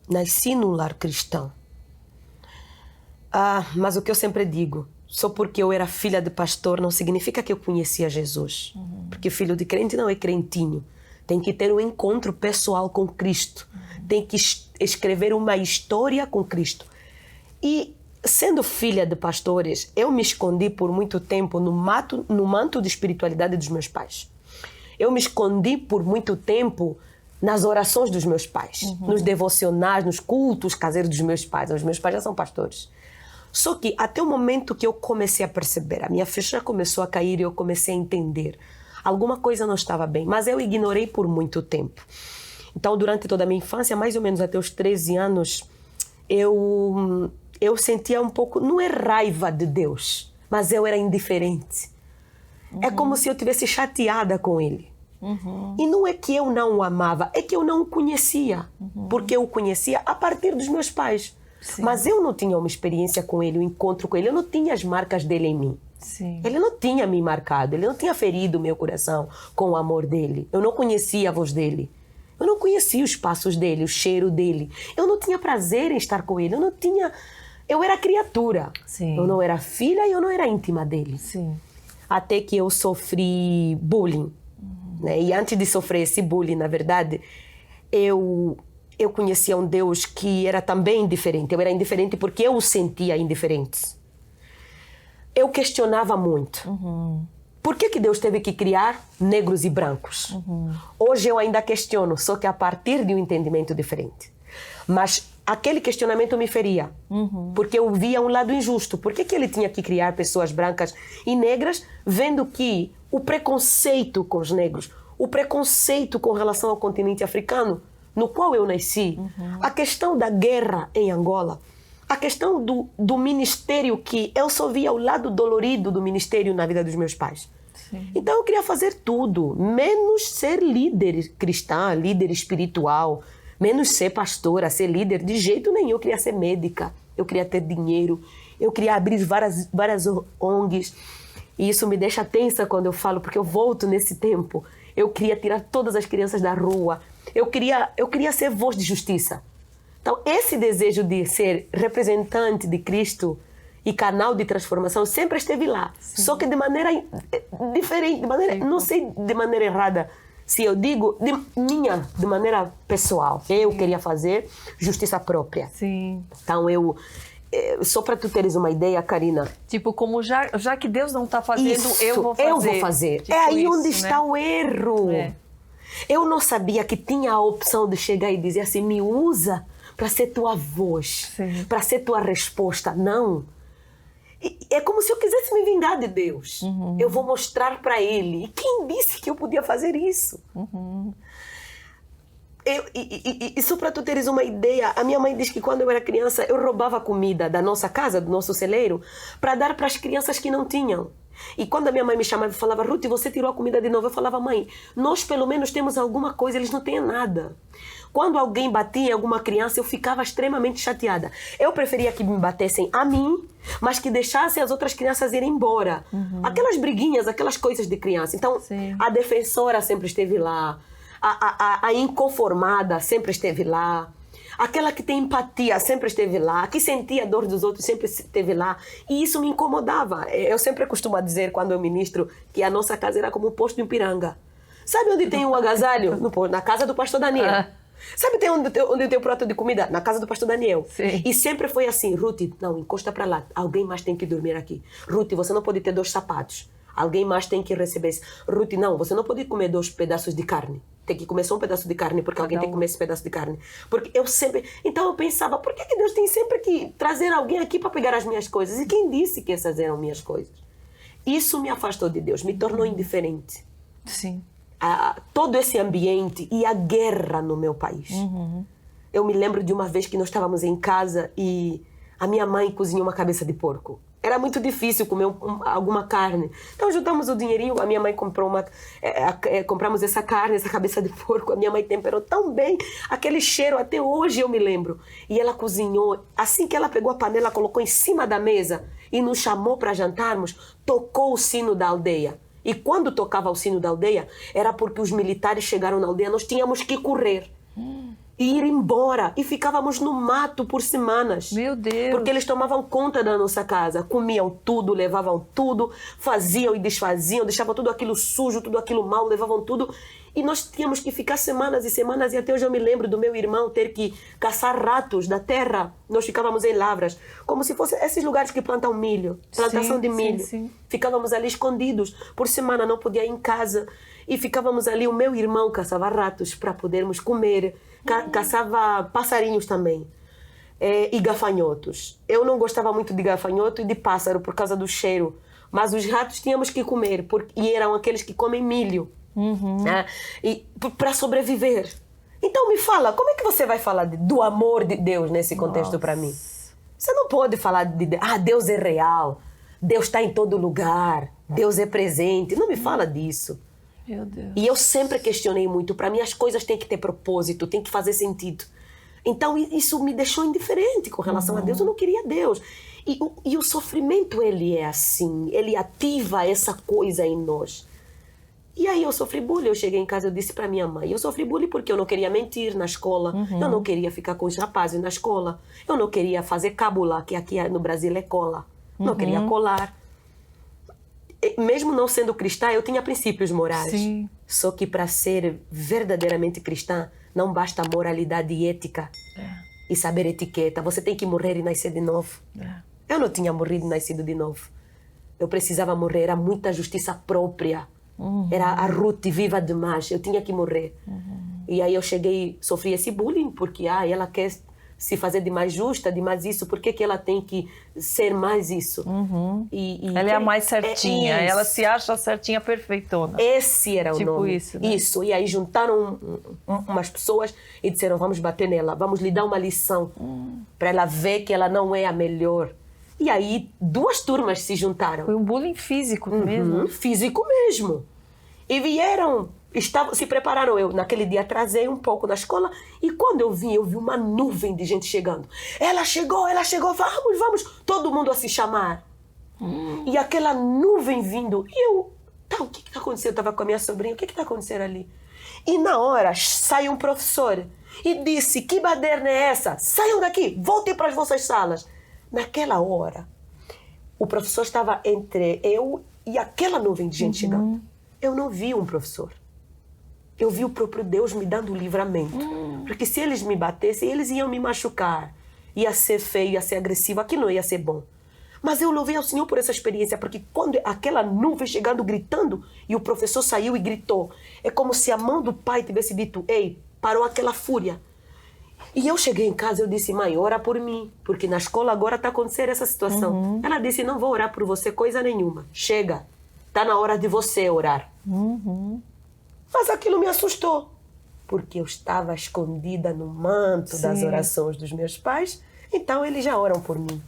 nasci num lar cristão. Mas o que eu sempre digo, só porque eu era filha de pastor não significa que eu conhecia Jesus. Porque filho de crente não é crentinho. Tem que ter um encontro pessoal com Cristo. Tem que escrever uma história com Cristo. E sendo filha de pastores, eu me escondi por muito tempo no manto de espiritualidade dos meus pais. Eu me escondi por muito tempo nas orações dos meus pais, nos devocionais, nos cultos caseiros dos meus pais. Os meus pais já são pastores. Só que até o momento que eu comecei a perceber, a minha ficha começou a cair e eu comecei a entender. Alguma coisa não estava bem, mas eu ignorei por muito tempo. Então, durante toda a minha infância, mais ou menos até os 13 anos, eu sentia um pouco, não é raiva de Deus, mas eu era indiferente. É como se eu estivesse chateada com Ele. E não é que eu não o amava, é que eu não o conhecia. Porque eu o conhecia a partir dos meus pais. Sim. Mas eu não tinha uma experiência com Ele, um encontro com Ele. Eu não tinha as marcas dele em mim. Sim. Ele não tinha me marcado, Ele não tinha ferido o meu coração com o amor dele. Eu não conhecia a voz dele. Eu não conhecia os passos dele, o cheiro dele. Eu não tinha prazer em estar com Ele. Eu era criatura. Sim. Eu não era filha e eu não era íntima dele. Sim. Até que eu sofri bullying. Né? E antes de sofrer esse bullying, na verdade, eu conhecia um Deus que era também indiferente. Eu era indiferente porque eu o sentia indiferente. Eu questionava muito. Por que Deus teve que criar negros e brancos? Hoje eu ainda questiono, só que a partir de um entendimento diferente. Mas aquele questionamento me feria, porque eu via um lado injusto. Por que ele tinha que criar pessoas brancas e negras, vendo que o preconceito com os negros, o preconceito com relação ao continente africano, no qual eu nasci, a questão da guerra em Angola, a questão do ministério, que eu só via o lado dolorido do ministério na vida dos meus pais. Sim. Então eu queria fazer tudo, menos ser líder cristã, líder espiritual, menos ser pastora, ser líder, de jeito nenhum. Eu queria ser médica, eu queria ter dinheiro, eu queria abrir várias ONGs. E isso me deixa tensa quando eu falo, porque eu volto nesse tempo. Eu queria tirar todas as crianças da rua. Eu queria ser voz de justiça. Então, esse desejo de ser representante de Cristo e canal de transformação sempre esteve lá. Sim. Só que de maneira diferente, não sei de maneira errada, se eu digo, de maneira pessoal. Sim. Eu queria fazer justiça própria. Sim. Então, só para tu teres uma ideia, Karina. Tipo, como já que Deus não está fazendo, isso, eu vou fazer. Eu vou fazer. Tipo é aí isso, onde né? está o erro. Eu não sabia que tinha a opção de chegar e dizer assim, me usa para ser tua voz, para ser tua resposta. Não. É como se eu quisesse me vingar de Deus. Eu vou mostrar para Ele. E quem disse que eu podia fazer isso? E só para tu teres uma ideia, a minha mãe diz que quando eu era criança, eu roubava comida da nossa casa, do nosso celeiro, para dar para as crianças que não tinham. E quando a minha mãe me chamava e falava, Ruth, você tirou a comida de novo? Eu falava, mãe, nós pelo menos temos alguma coisa, eles não têm nada. Quando alguém batia em alguma criança, eu ficava extremamente chateada. Eu preferia que me batessem a mim, mas que deixassem as outras crianças irem embora. Aquelas briguinhas, aquelas coisas de criança. Então, Sim. a defensora sempre esteve lá. A inconformada sempre esteve lá. Aquela que tem empatia sempre esteve lá. Que sentia a dor dos outros sempre esteve lá. E isso me incomodava. Eu sempre costumo dizer, quando eu ministro, que a nossa casa era como um posto de Ipiranga. Sabe onde tem um agasalho? Na casa do pastor Daniel. Sabe onde tem o prato de comida? Na casa do pastor Daniel. Sim. E sempre foi assim, Ruth, não, encosta para lá. Alguém mais tem que dormir aqui. Ruth, você não pode ter 2 sapatos. Alguém mais tem que receber isso. Ruth, não, você não pode comer 2 pedaços de carne. Tem que comer só um pedaço de carne, porque alguém tem que comer esse pedaço de carne. Porque eu sempre... Então eu pensava, por que Deus tem sempre que trazer alguém aqui para pegar as minhas coisas? E quem disse que essas eram minhas coisas? Isso me afastou de Deus, me tornou indiferente. Sim. Todo esse ambiente e a guerra no meu país. Eu me lembro de uma vez que nós estávamos em casa e a minha mãe cozinhou uma cabeça de porco. Era muito difícil comer alguma carne. Então juntamos o dinheirinho, a minha mãe comprou compramos essa carne, essa cabeça de porco. A minha mãe temperou tão bem, aquele cheiro, até hoje eu me lembro. E ela cozinhou, assim que ela pegou a panela, colocou em cima da mesa e nos chamou para jantarmos, tocou o sino da aldeia. E quando tocava o sino da aldeia, era porque os militares chegaram na aldeia, nós tínhamos que correr. e ir embora. E ficávamos no mato por semanas. Meu Deus. Porque eles tomavam conta da nossa casa. Comiam tudo, levavam tudo, faziam e desfaziam, deixavam tudo aquilo sujo, tudo aquilo mal, levavam tudo. E nós tínhamos que ficar semanas e semanas, e até hoje eu me lembro do meu irmão ter que caçar ratos da terra. Nós ficávamos em lavras, como se fossem esses lugares que plantam milho, plantação de milho. Sim. Ficávamos ali escondidos. Por semana não podia ir em casa. E ficávamos ali, o meu irmão caçava ratos para podermos comer. Caçava passarinhos também. E gafanhotos. Eu não gostava muito de gafanhoto e de pássaro por causa do cheiro. Mas os ratos tínhamos que comer, e eram aqueles que comem milho. Né? E para sobreviver. Então me fala, como é que você vai falar do amor de Deus nesse contexto para mim? Você não pode falar Deus é real, Deus está em todo lugar, Deus é presente. Não me fala disso. Meu Deus. E eu sempre questionei muito. Para mim as coisas têm que ter propósito, têm que fazer sentido. Então isso me deixou indiferente com relação a Deus. Eu não queria Deus. E o sofrimento, ele é assim, ele ativa essa coisa em nós. E aí eu sofri bullying. Eu cheguei em casa, eu disse para minha mãe, eu sofri bullying porque eu não queria mentir na escola, eu não queria ficar com os rapazes na escola, eu não queria fazer cábula, que aqui no Brasil é cola, não queria colar. Mesmo não sendo cristã, eu tinha princípios morais. Sim. Só que para ser verdadeiramente cristã, não basta moralidade e ética e saber etiqueta. Você tem que morrer e nascer de novo. Eu não tinha morrido e nascido de novo. Eu precisava morrer, era muita justiça própria. Era a Ruth viva demais, eu tinha que morrer. E aí eu cheguei, sofri esse bullying, porque ela quer se fazer de mais justa, de mais isso, por que ela tem que ser mais isso? Ela é a mais certinha, ela se acha certinha, perfeitona. Esse era o tipo nome. Isso, né? Isso, e aí juntaram umas pessoas e disseram, vamos bater nela, vamos lhe dar uma lição, para ela ver que ela não é a melhor. E aí 2 turmas se juntaram. Foi um bullying físico mesmo. Físico mesmo. E vieram, se prepararam. Eu, naquele dia, atrasei um pouco na escola. E quando eu vi uma nuvem de gente chegando. Ela chegou, vamos. Todo mundo a se chamar. E aquela nuvem vindo. E eu, o que está acontecendo? Eu estava com a minha sobrinha, o que está acontecendo ali? E na hora, sai um professor e disse, que baderna é essa? Saiam daqui, voltem para as vossas salas. Naquela hora, o professor estava entre eu e aquela nuvem de gente chegando. Eu não vi um professor. Eu vi o próprio Deus me dando o livramento. Porque se eles me batessem, eles iam me machucar. Ia ser feio, ia ser agressivo, aquilo não ia ser bom. Mas eu louvei ao Senhor por essa experiência, porque quando aquela nuvem chegando, gritando, e o professor saiu e gritou, é como se a mão do pai tivesse dito, ei, parou aquela fúria. E eu cheguei em casa, eu disse, mãe, ora por mim, porque na escola agora está acontecendo essa situação. Ela disse, não vou orar por você coisa nenhuma. Chega, está na hora de você orar. Mas aquilo me assustou, porque eu estava escondida no manto das orações dos meus pais, então eles já oram por mim.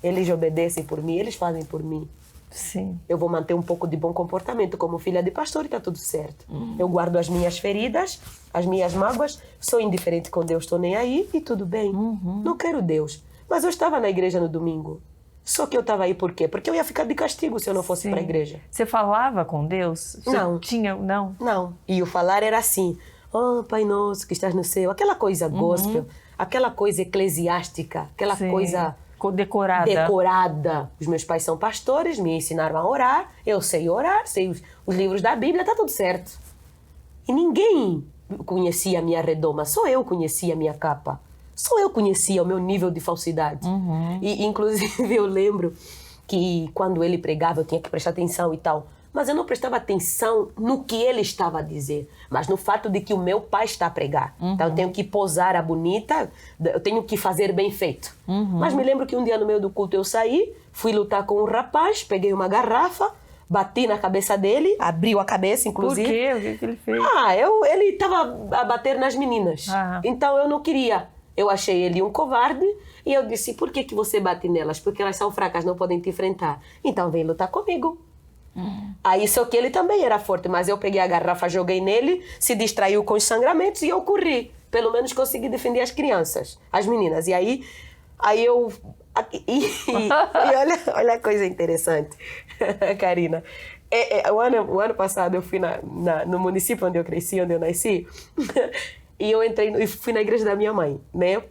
Eles obedecem por mim, eles fazem por mim. Sim. Eu vou manter um pouco de bom comportamento como filha de pastor e está tudo certo. Eu guardo as minhas feridas, as minhas mágoas, sou indiferente com Deus, estou nem aí e tudo bem. Não quero Deus. Mas eu estava na igreja no domingo. Só que eu estava aí por quê? Porque eu ia ficar de castigo se eu não fosse para a igreja. Você falava com Deus? Você Não. Não? Não. E o falar era assim, oh Pai Nosso que estás no céu, aquela coisa gospel, aquela coisa eclesiástica, aquela coisa... decorada. Os meus pais são pastores, me ensinaram a orar, eu sei orar, sei os livros da Bíblia, está tudo certo. E ninguém conhecia a minha redoma, só eu conhecia a minha capa. Só eu conhecia o meu nível de falsidade. E, inclusive, eu lembro que quando ele pregava, eu tinha que prestar atenção e tal. Mas eu não prestava atenção no que ele estava a dizer, mas no fato de que o meu pai está a pregar. Então eu tenho que posar a bonita, eu tenho que fazer bem feito. Mas me lembro que um dia no meio do culto eu saí, fui lutar com um rapaz, peguei uma garrafa, bati na cabeça dele, abriu a cabeça, inclusive. Por quê? O que ele fez? Ele estava a bater nas meninas. Então eu não queria. Eu achei ele um covarde e eu disse, por que você bate nelas? Porque elas são fracas, não podem te enfrentar. Então vem lutar comigo. Aí só que ele também era forte, mas eu peguei a garrafa, joguei nele, se distraiu com os sangramentos e eu corri. Pelo menos consegui defender as crianças, as meninas. E aí eu... olha a coisa interessante, Karina. O ano passado eu fui no município onde eu cresci, onde eu nasci. E eu entrei, e fui na igreja da minha mãe, né?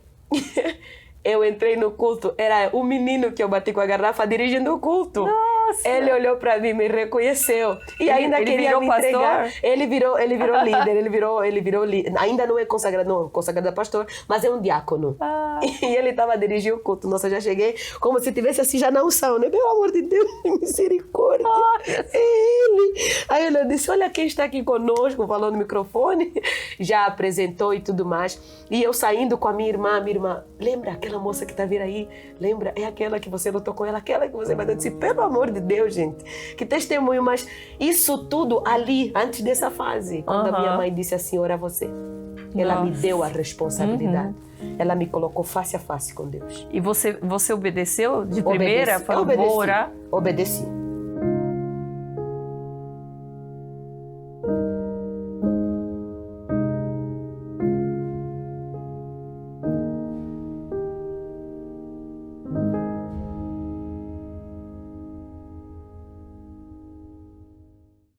Eu entrei no culto, era o menino que eu bati com a garrafa dirigindo o culto. Nossa. Ele olhou para mim, me reconheceu e ainda queria me entregar. Pastor? Ele virou líder, ele virou líder. Ainda não é consagrado a pastor, mas é um diácono. E ele estava dirigindo o culto. Nossa, já cheguei como se tivesse assim já na unção, né? Pelo amor de Deus, misericórdia. Ele. Aí ele disse, olha quem está aqui conosco, falando no microfone. Já apresentou e tudo mais. E eu saindo com a minha irmã, lembra aquela moça que está vindo aí? Lembra? É aquela que você lutou com ela, aquela que você vai dar. Eu disse, pelo amor de Deus, gente, que testemunho, mas isso tudo ali, antes dessa fase, quando a minha mãe disse assim, ora você, ela me deu a responsabilidade, ela me colocou face a face com Deus. E você obedeceu de primeira? Obedeci. Falou, vou orar? Obedeci.